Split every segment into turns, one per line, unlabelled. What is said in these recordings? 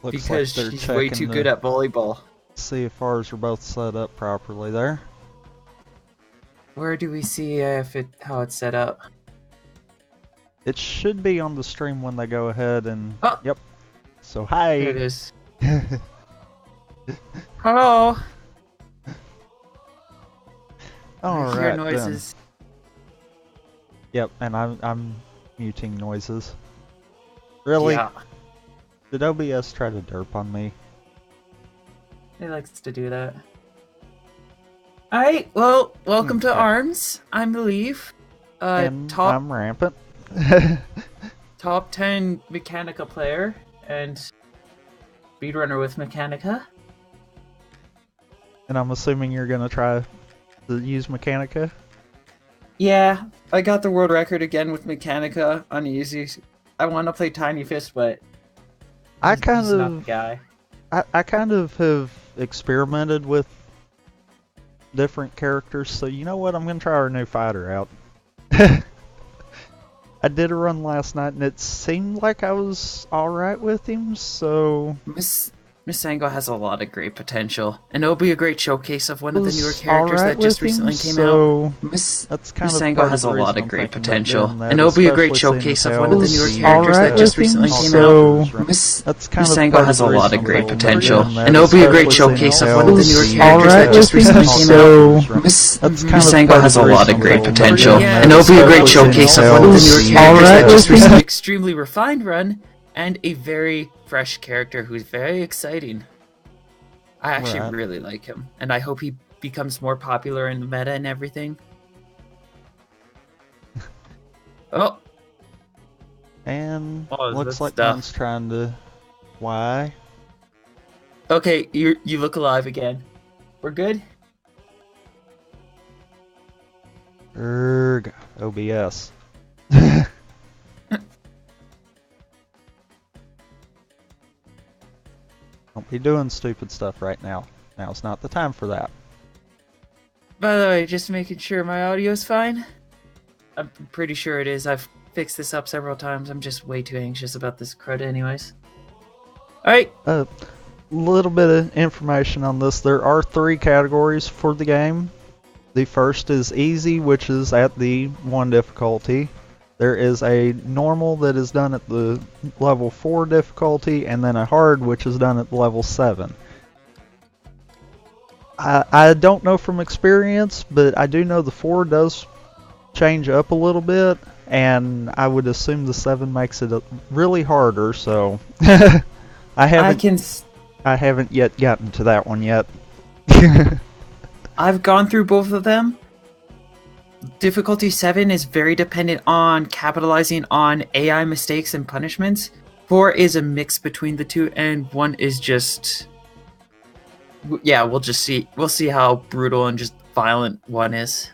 Looks
because
like they're
she's way too good at volleyball.
See if ours are both set up properly there.
Where do we see how it's set up?
It should be on the stream when they go ahead and...
Oh!
Yep. So, hi!
There it is. Hello! I hear
Alright
noises.
then. Yep, and I'm muting noises. Really?
Yeah.
Did OBS try to derp on me?
He likes to do that. Alright, well, welcome to ARMS. I'm Mileve.
And I'm Rampant.
Top 10 Mechanica player and speedrunner with Mechanica.
And I'm assuming you're gonna try to use Mechanica?
Yeah, I got the world record again with Mechanica on easy. I want to play Tiny Fist, but he's not the guy.
I kind of have experimented with different characters, so you know what? I'm gonna try our new fighter out. I did a run last night, and it seemed like I was alright with him, so...
Miss Ango has a lot of great potential, and it'll be a great showcase of one of the newer characters that just recently came out. Miss Ango has a lot of great potential, and it'll be a great showcase of one of the newer characters that just recently came out. Miss Ango has a lot of great potential, and it'll be a great showcase of one of the newer characters that just recently came out. Miss Ango has a lot of great potential, and it'll be a great showcase of one of the newer characters that just recently extremely refined run. And a very fresh character who's very exciting. I actually really like him, and I hope he becomes more popular in the meta and everything. Oh!
And looks like one's trying to... Why?
Okay, you look alive again. We're good?
Erg. OBS. Don't be doing stupid stuff right now. Now's not the time for that.
By the way, just making sure my audio's fine. I'm pretty sure it is. I've fixed this up several times. I'm just way too anxious about this crud anyways. Alright.
A little bit of information on this. There are 3 categories for the game. The first is easy, which is at the 1 difficulty. There is a normal that is done at the level 4 difficulty, and then a hard, which is done at level 7. I don't know from experience, but I do know the 4 does change up a little bit, and I would assume the 7 makes it really harder, so I haven't yet gotten to that one yet.
I've gone through both of them. Difficulty 7 is very dependent on capitalizing on AI mistakes and punishments. 4 is a mix between the two, and 1 is just... Yeah, we'll see how brutal and just violent 1 is.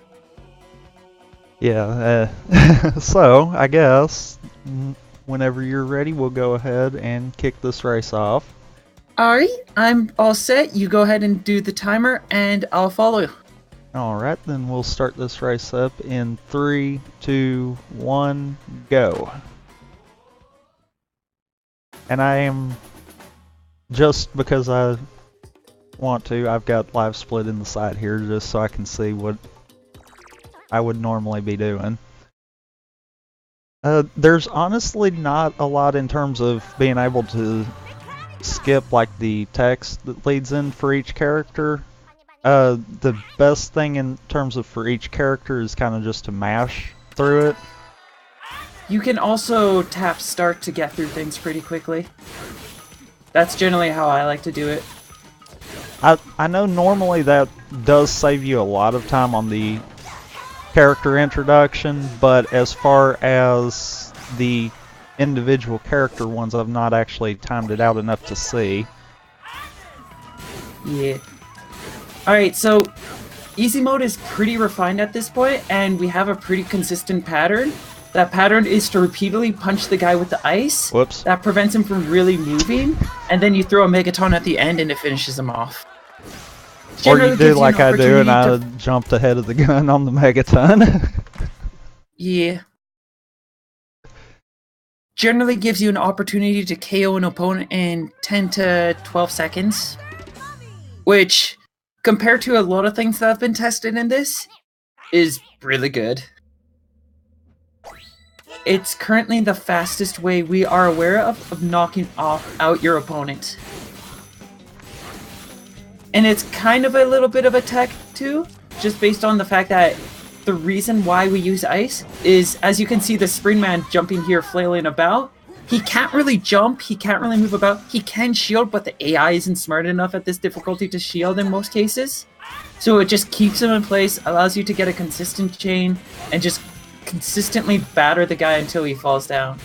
Yeah, so, I guess, whenever you're ready, we'll go ahead and kick this race off.
Alright, I'm all set. You go ahead and do the timer, and I'll follow you.
Alright, then we'll start this race up in 3, 2, 1, go. And I am, just because I want to, I've got live split in the side here just so I can see what I would normally be doing. There's honestly not a lot in terms of being able to skip like the text that leads in for each character. The best thing in terms of for each character is kind of just to mash through it.
You can also tap start to get through things pretty quickly. That's generally how I like to do it.
I know normally that does save you a lot of time on the character introduction, but as far as the individual character ones, I've not actually timed it out enough to see.
Yeah. Alright, so easy mode is pretty refined at this point, and we have a pretty consistent pattern. That pattern is to repeatedly punch the guy with the ice.
Whoops.
That prevents him from really moving, and then you throw a Megaton at the end and it finishes him off.
Or you do like I do and I jumped ahead of the gun on the Megaton.
Yeah. generally gives you an opportunity to KO an opponent in 10 to 12 seconds, which, compared to a lot of things that have been tested in this, is really good. It's currently the fastest way we are aware of knocking out your opponent. And it's kind of a little bit of a tech too, just based on the fact that the reason why we use ice is, as you can see the Spring Man jumping here, flailing about, he can't really jump, he can't really move about, he can shield, but the AI isn't smart enough at this difficulty to shield in most cases. So it just keeps him in place, allows you to get a consistent chain, and just consistently batter the guy until he falls down.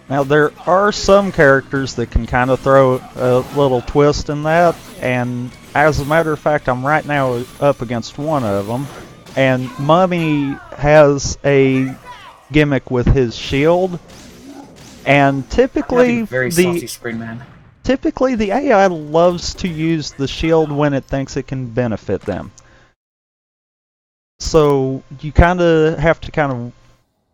Now there are some characters that can kind of throw a little twist in that, and as a matter of fact I'm right now up against one of them, and Mummy has a gimmick with his shield, and typically typically the AI loves to use the shield when it thinks it can benefit them. So you kind of have to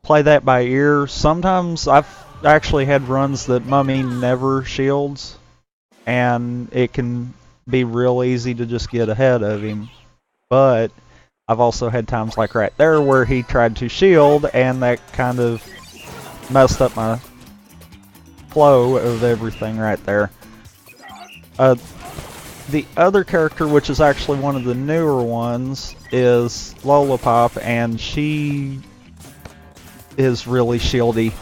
play that by ear. Sometimes I've actually had runs that Mummy never shields, and it can be real easy to just get ahead of him. But I've also had times like right there where he tried to shield, and that kind of messed up my flow of everything right there. The other character, which is actually one of the newer ones, is Lollipop, and she is really shieldy.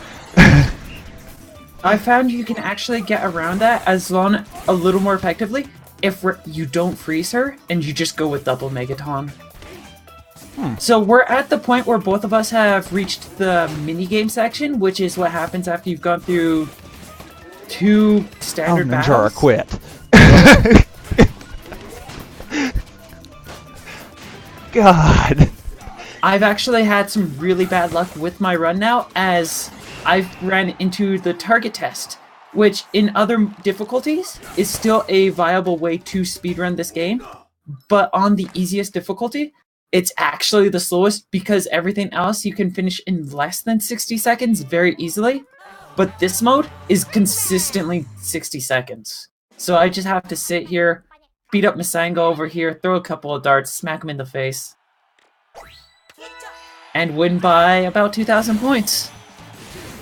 I found you can actually get around that as long a little more effectively if you don't freeze her and you just go with double Megaton. So we're at the point where both of us have reached the minigame section, which is what happens after you've gone through 2 standard battles.
Ninjara quit. God.
I've actually had some really bad luck with my run now, as I've ran into the target test, which in other difficulties is still a viable way to speedrun this game, but on the easiest difficulty, it's actually the slowest because everything else you can finish in less than 60 seconds very easily, but this mode is consistently 60 seconds. So I just have to sit here, beat up Masango over here, throw a couple of darts, smack him in the face, and win by about 2,000 points.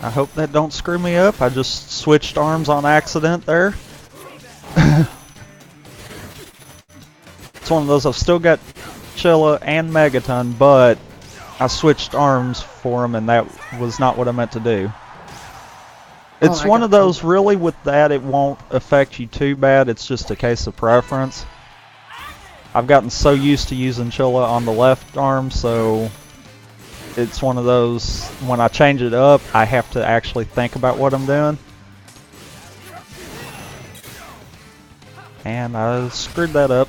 I hope that don't screw me up. I just switched arms on accident there. It's one of those, I've still got Chilla and Megaton, but I switched arms for him, and that was not what I meant to do. It's one of those, really, with that, it won't affect you too bad. It's just a case of preference. I've gotten so used to using Chilla on the left arm, so it's one of those, when I change it up, I have to actually think about what I'm doing. And I screwed that up.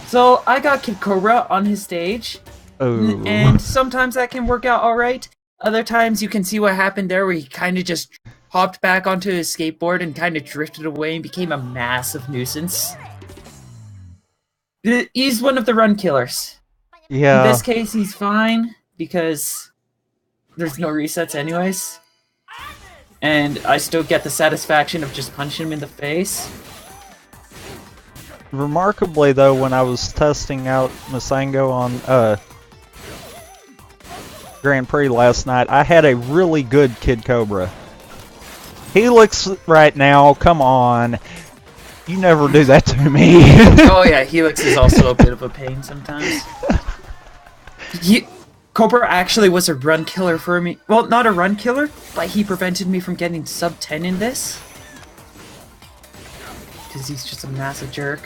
So I got Kid Cobra on his stage.
Ooh.
And sometimes that can work out alright. Other times you can see what happened there, where he kind of just hopped back onto his skateboard and kind of drifted away and became a massive nuisance. He's one of the run killers.
Yeah.
In this case, he's fine, because there's no resets anyways. And I still get the satisfaction of just punching him in the face.
Remarkably, though, when I was testing out Masango on Grand Prix last night, I had a really good Kid Cobra. Helix right now, come on. You never do that to me.
Oh yeah, Helix is also a bit of a pain sometimes. Cobra actually was a run killer for me. Well, not a run killer, but he prevented me from getting sub 10 in this. Because he's just a massive jerk.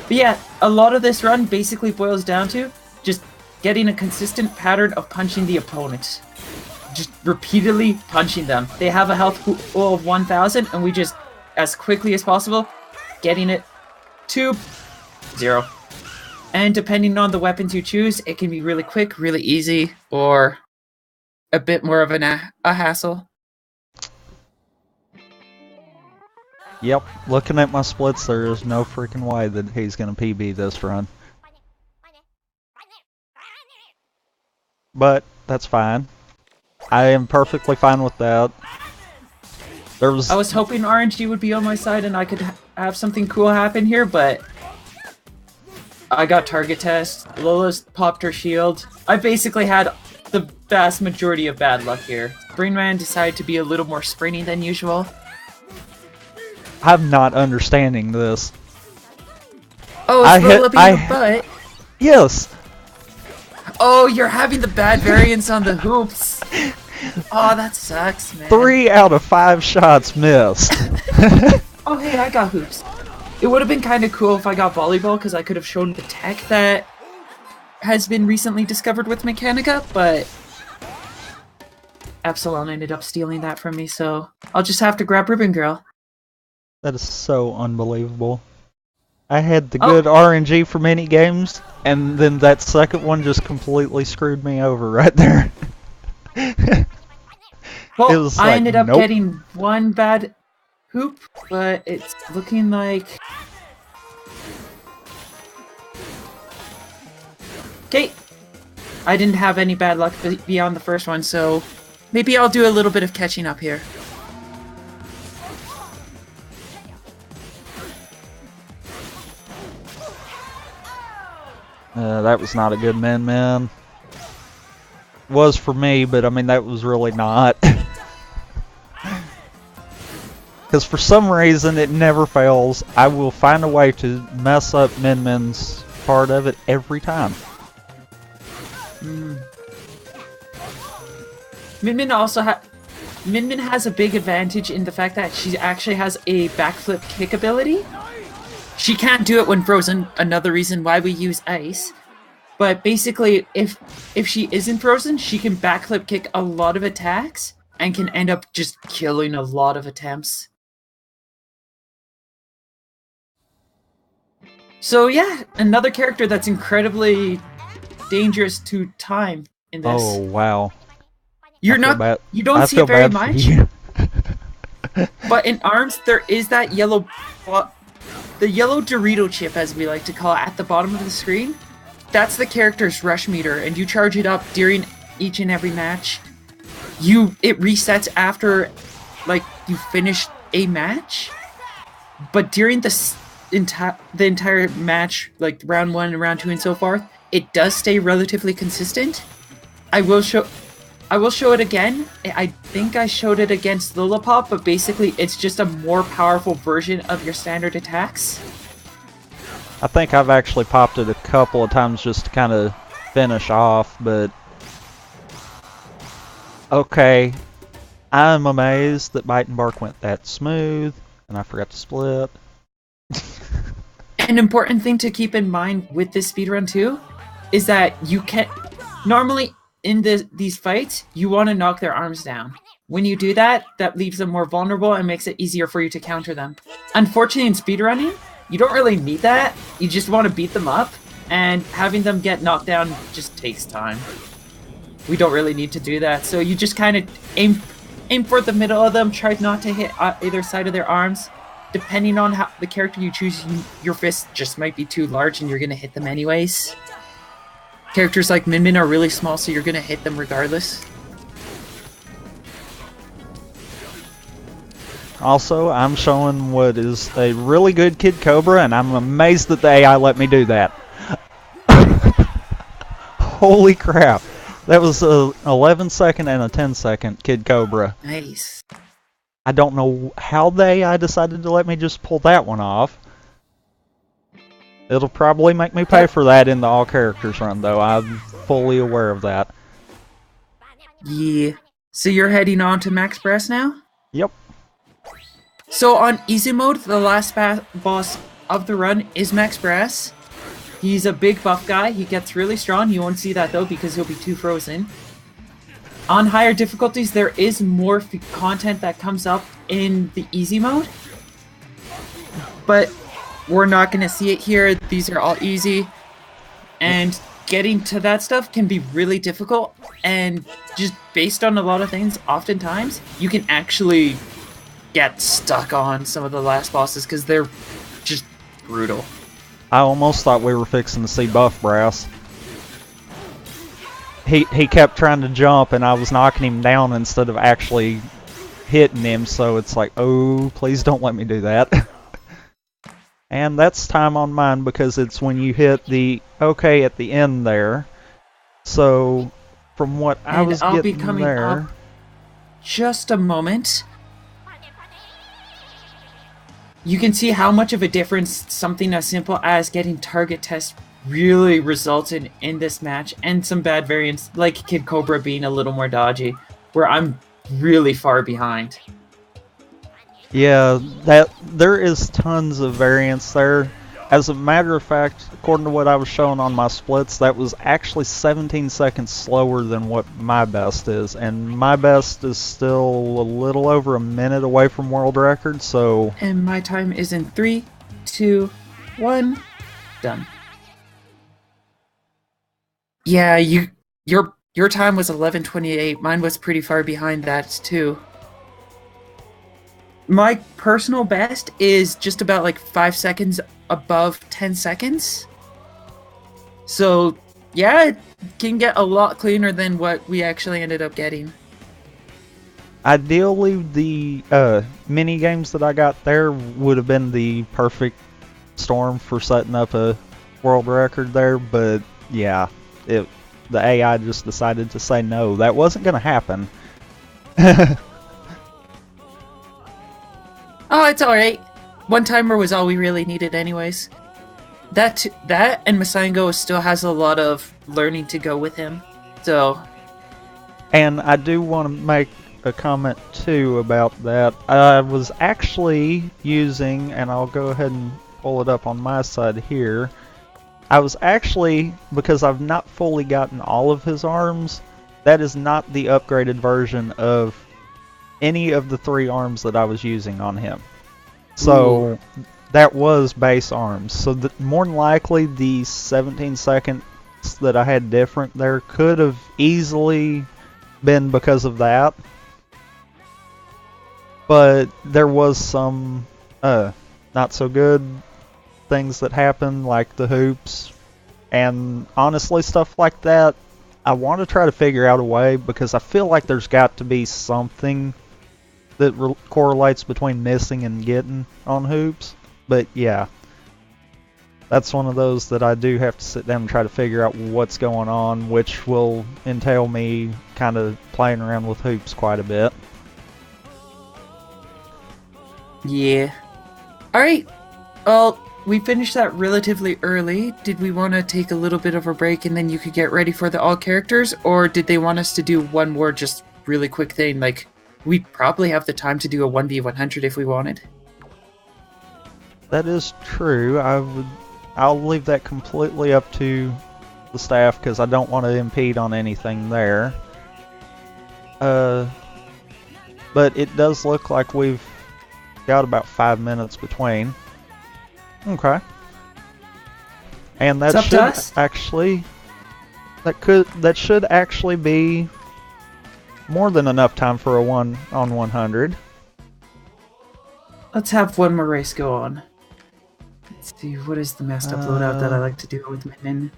But yeah, a lot of this run basically boils down to just getting a consistent pattern of punching the opponent. Just repeatedly punching them. They have a health pool of 1,000, and we just, as quickly as possible, getting it to 0. And depending on the weapons you choose, it can be really quick, really easy, or a bit more of a hassle.
Yep, looking at my splits, there is no freaking way that he's going to PB this run. But that's fine. I am perfectly fine with that.
I was hoping RNG would be on my side and I could have something cool happen here, but I got target test. Lola's popped her shield. I basically had the vast majority of bad luck here. Brainman decided to be a little more sprinty than usual.
I'm not understanding this.
Oh, it's Lola being a butt.
Yes.
Oh, you're having the bad variance on the hoops. Oh, that sucks, man.
3 out of 5 shots missed.
Oh, hey, I got hoops. It would have been kind of cool if I got volleyball, because I could have shown the tech that has been recently discovered with Mechanica, but Epsilon ended up stealing that from me, so I'll just have to grab Ribbon Girl.
That is so unbelievable. I had the good RNG for many games, and then that second one just completely screwed me over right there.
Well, I ended up getting one bad hoop, but it's looking like... Okay, I didn't have any bad luck beyond the first one, so maybe I'll do a little bit of catching up here.
That was not a good min-min. Was for me, but I mean that was really not. Because for some reason it never fails. I will find a way to mess up Min-Min's part of it every time.
Min-Min has a big advantage in the fact that she actually has a backflip kick ability. She can't do it when frozen, another reason why we use ice. But basically, if she isn't frozen, she can backflip kick a lot of attacks and can end up just killing a lot of attempts. So yeah, another character that's incredibly dangerous to time in this.
Oh wow.
You don't see it very much. But in ARMS, there is that yellow... the yellow Dorito chip, as we like to call it, at the bottom of the screen. That's the character's rush meter, and you charge it up during each and every match. It resets after, like, you finish a match. But during the entire match, like round 1 and round 2 and so forth, it does stay relatively consistent. I will show it again. I think I showed it against Lillipop, but basically it's just a more powerful version of your standard attacks.
I think I've actually popped it a couple of times just to kind of finish off, but... Okay, I'm amazed that Bite and Bark went that smooth, and I forgot to split.
An important thing to keep in mind with this speedrun too, is that you can't... Normally, in these fights, you want to knock their arms down. When you do that, that leaves them more vulnerable and makes it easier for you to counter them. Unfortunately, in speedrunning, you don't really need that. You just want to beat them up, and having them get knocked down just takes time. We don't really need to do that, so you just kind of aim for the middle of them, try not to hit either side of their arms. Depending on how the character you choose, your fist just might be too large and you're going to hit them anyways. Characters like Min-Min are really small, so you're going to hit them regardless.
Also, I'm showing what is a really good Kid Cobra, and I'm amazed that the AI let me do that. Holy crap. That was a 11-second and a 10-second Kid Cobra.
Nice.
I don't know how the AI decided to let me just pull that one off. It'll probably make me pay for that in the all characters run, though. I'm fully aware of that.
Yeah. So you're heading on to Max Brass now?
Yep.
So on easy mode, the last boss of the run is Max Brass. He's a big buff guy. He gets really strong. You won't see that though because he'll be too frozen. On higher difficulties, there is more content that comes up in the easy mode. But we're not going to see it here. These are all easy. And getting to that stuff can be really difficult. And just based on a lot of things, oftentimes, you can actually get stuck on some of the last bosses because they're just brutal.
I almost thought we were fixing to see Buff Brass. he kept trying to jump, and I was knocking him down instead of actually hitting him, so it's like, oh, please don't let me do that. And that's time on mine because it's when you hit the OK at the end there. So, from what I was getting there... And I'll be coming up
just a moment. You can see how much of a difference something as simple as getting target test really resulted in this match, and some bad variants like Kid Cobra being a little more dodgy, where I'm really far behind.
Yeah, there is tons of variance there. As a matter of fact, according to what I was showing on my splits, that was actually 17 seconds slower than what my best is, and my best is still a little over a minute away from world record, so...
And my time is in 3, 2, 1, done. Yeah, your time was 11:28. Mine was pretty far behind that too. My personal best is just about like 5 seconds above 10 seconds. So, yeah, it can get a lot cleaner than what we actually ended up getting.
Ideally, the mini games that I got there would have been the perfect storm for setting up a world record there, but yeah, the AI just decided to say no. That wasn't going to happen.
Oh, it's alright. One timer was all we really needed anyways. That and Masango still has a lot of learning to go with him, so...
And I do want to make a comment too about that. I was actually using, and I'll go ahead and pull it up on my side here, I was actually, because I've not fully gotten all of his arms, that is not the upgraded version of any of the 3 arms that I was using on him. So that was base arms. So more than likely the 17 seconds that I had different there could have easily been because of that. But there was some not so good things that happened, like the hoops, and honestly stuff like that. I want to try to figure out a way, because I feel like there's got to be something that correlates between missing and getting on hoops. But yeah, that's one of those that I do have to sit down and try to figure out what's going on, which will entail me kind of playing around with hoops quite a bit.
Yeah. Alright, well, we finished that relatively early. Did we want to take a little bit of a break and then you could get ready for the all characters? Or did they want us to do one more just really quick thing? Like, we probably have the time to do a 1v100 if we wanted.
That is true. I'll leave that completely up to the staff, because I don't want to impede on anything there. But it does look like we've got about 5 minutes between. Okay. And that should actually that should actually be more than enough time for a 1-on-100.
Let's have one more race go on. Let's see, what is the messed up loadout that I like to do with Min?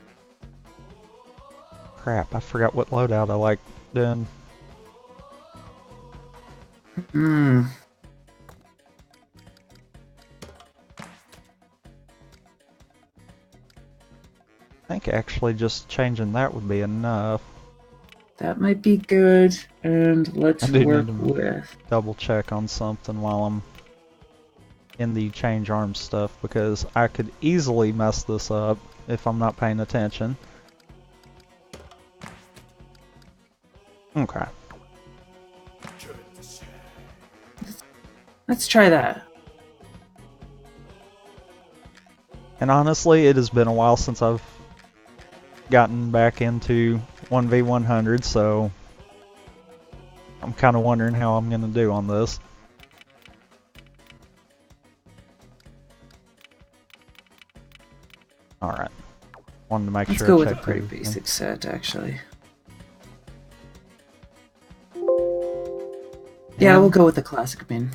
Crap, I forgot what loadout I like doing. I think actually just changing that would be enough.
That might be good, and let's work with...
double check on something while I'm in the change arms stuff, because I could easily mess this up if I'm not paying attention. Okay.
Let's try that.
And honestly, it has been a while since I've gotten back into 1v100, so I'm kind of wondering how I'm going to do on this. Alright. Wanted to make sure I checked.
Let's go with a pretty basic set, actually. Yeah, we'll go with the classic Min.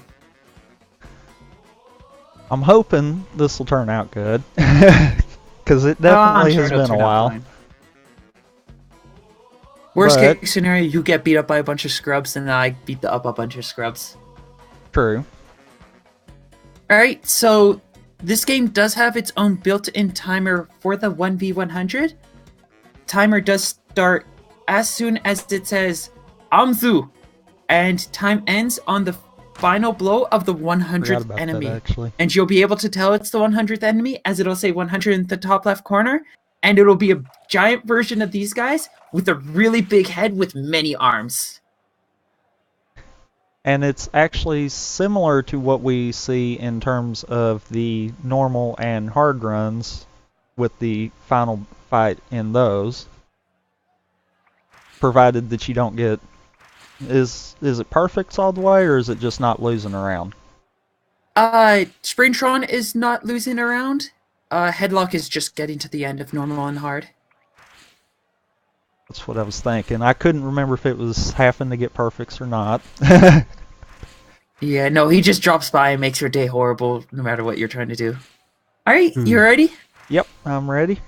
I'm hoping this will turn out good, because it definitely has been a while.
Worst case scenario, you get beat up by a bunch of scrubs, and I beat up a bunch of scrubs.
True.
Alright, so this game does have its own built-in timer for the 1v100. Timer does start as soon as it says Amzu, and time ends on the final blow of the 100th enemy. And you'll be able to tell it's the 100th enemy as it'll say 100 in the top left corner, and it'll be a giant version of these guys with a really big head with many arms.
And it's actually similar to what we see in terms of the normal and hard runs with the final fight in those. Provided that you don't get... Is it perfect all the way, or is it just not losing around?
Springtron is not losing around. Headlock is just getting to the end of normal and hard.
That's what I was thinking. I couldn't remember if it was having to get perfects or not.
Yeah, no, he just drops by and makes your day horrible no matter what you're trying to do. Alright, you ready?
Yep, I'm ready.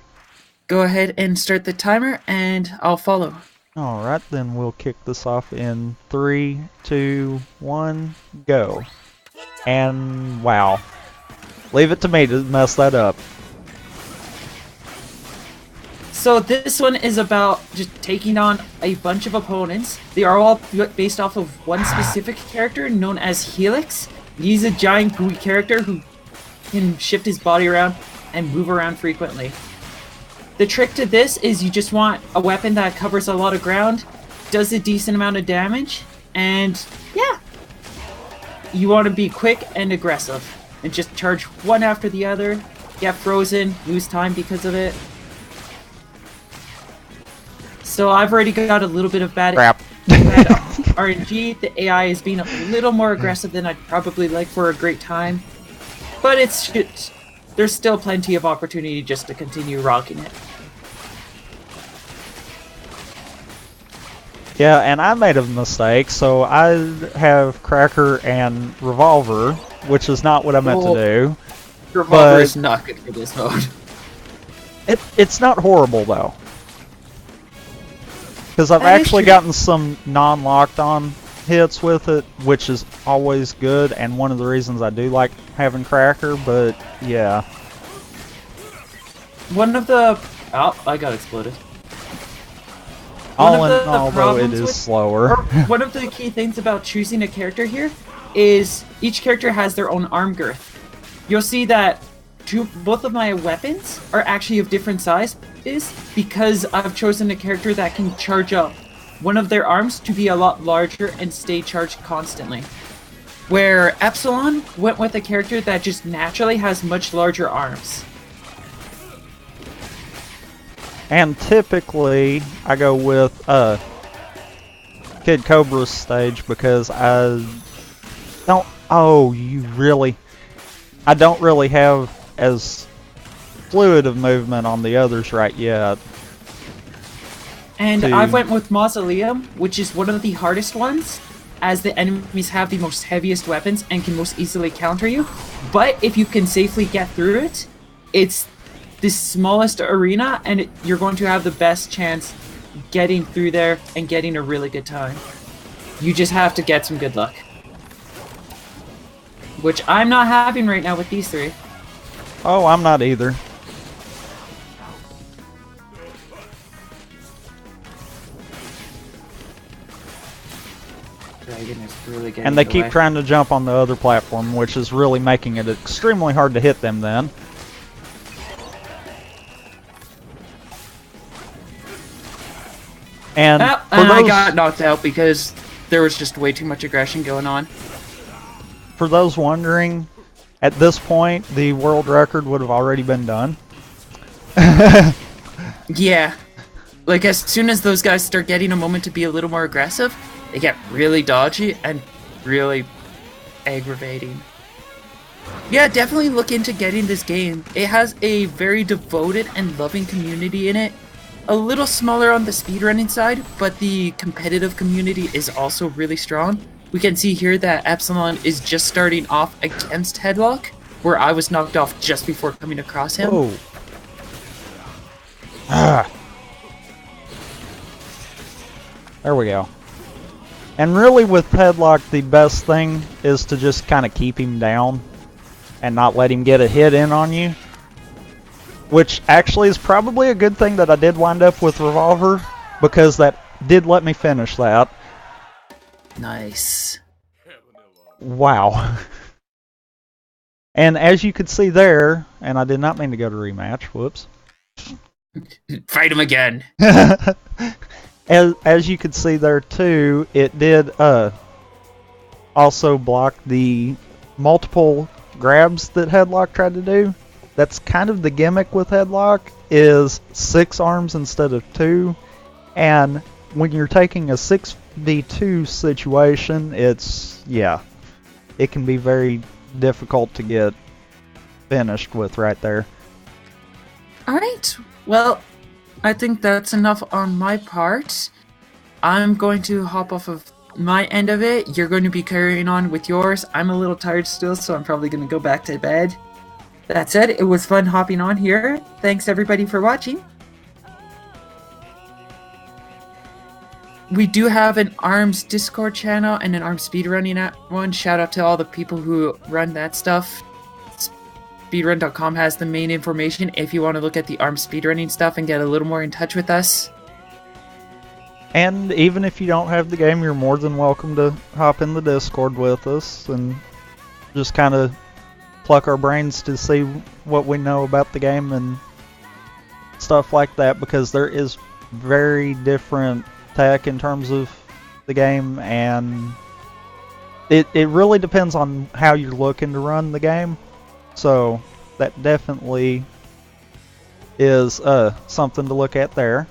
Go ahead and start the timer, and I'll follow.
Alright, then we'll kick this off in 3, 2, 1, go. And wow. Leave it to me to mess that up.
So this one is about just taking on a bunch of opponents. They are all based off of one specific character known as Helix. He's a giant gooey character who can shift his body around and move around frequently. The trick to this is you just want a weapon that covers a lot of ground, does a decent amount of damage, and yeah. You want to be quick and aggressive, and just charge one after the other, get frozen, lose time because of it. So I've already got a little bit of bad RNG. The AI is being a little more aggressive than I'd probably like for a great time. But there's still plenty of opportunity just to continue rocking it.
Yeah, and I made a mistake, so I have Cracker and Revolver, which is not what I meant to do.
Revolver is not good for this mode.
It's not horrible, though. Because I've actually gotten some non-locked on hits with it, which is always good, and one of the reasons I do like having Cracker, but yeah.
One of the... Oh, I got exploded.
Although it is slower.
One of the key things about choosing a character here is each character has their own arm girth. You'll see that both of my weapons are actually of different sizes because I've chosen a character that can charge up one of their arms to be a lot larger and stay charged constantly. Where Epsilon went with a character that just naturally has much larger arms.
And typically, I go with Kid Cobra's stage because I don't... Oh, I don't really have as fluid of movement on the others right yet.
And I went with Mausoleum, which is one of the hardest ones, as the enemies have the most heaviest weapons and can most easily counter you. But if you can safely get through it, it's the smallest arena, and you're going to have the best chance getting through there and getting a really good time. You just have to get some good luck. Which I'm not having right now with these three.
Oh, I'm not either.
Dragon is really getting
and they keep trying to jump on the other platform, which is really making it extremely hard to hit them then. And
I got knocked out because there was just way too much aggression going on.
For those wondering, at this point, the world record would have already been done.
Yeah. Like, as soon as those guys start getting a moment to be a little more aggressive, they get really dodgy and really aggravating. Yeah, definitely look into getting this game. It has a very devoted and loving community in it. A little smaller on the speedrunning side, but the competitive community is also really strong. We can see here that Epsilon is just starting off against Headlock, where I was knocked off just before coming across him.
Oh. Ah. There we go. And really with Headlock, the best thing is to just kind of keep him down and not let him get a hit in on you. Which actually is probably a good thing that I did wind up with Revolver, because that did let me finish that.
Nice.
Wow. And as you could see there, and I did not mean to go to rematch, whoops.
Fight him again.
As you could see there too, it did also block the multiple grabs that Headlock tried to do. That's kind of the gimmick with Headlock, is 6 arms instead of 2. And when you're taking a 6v2 situation, it can be very difficult to get finished with right there.
Alright, well, I think that's enough on my part. I'm going to hop off of my end of it. You're going to be carrying on with yours. I'm a little tired still, so I'm probably going to go back to bed. That said, it was fun hopping on here. Thanks everybody for watching. We do have an ARMS Discord channel and an ARMS speedrunning one. Shout out to all the people who run that stuff. Speedrun.com has the main information if you want to look at the ARMS speedrunning stuff and get a little more in touch with us.
And even if you don't have the game, you're more than welcome to hop in the Discord with us and just kind of pluck our brains to see what we know about the game and stuff like that, because there is very different tech in terms of the game, and it really depends on how you're looking to run the game. So that definitely is something to look at there.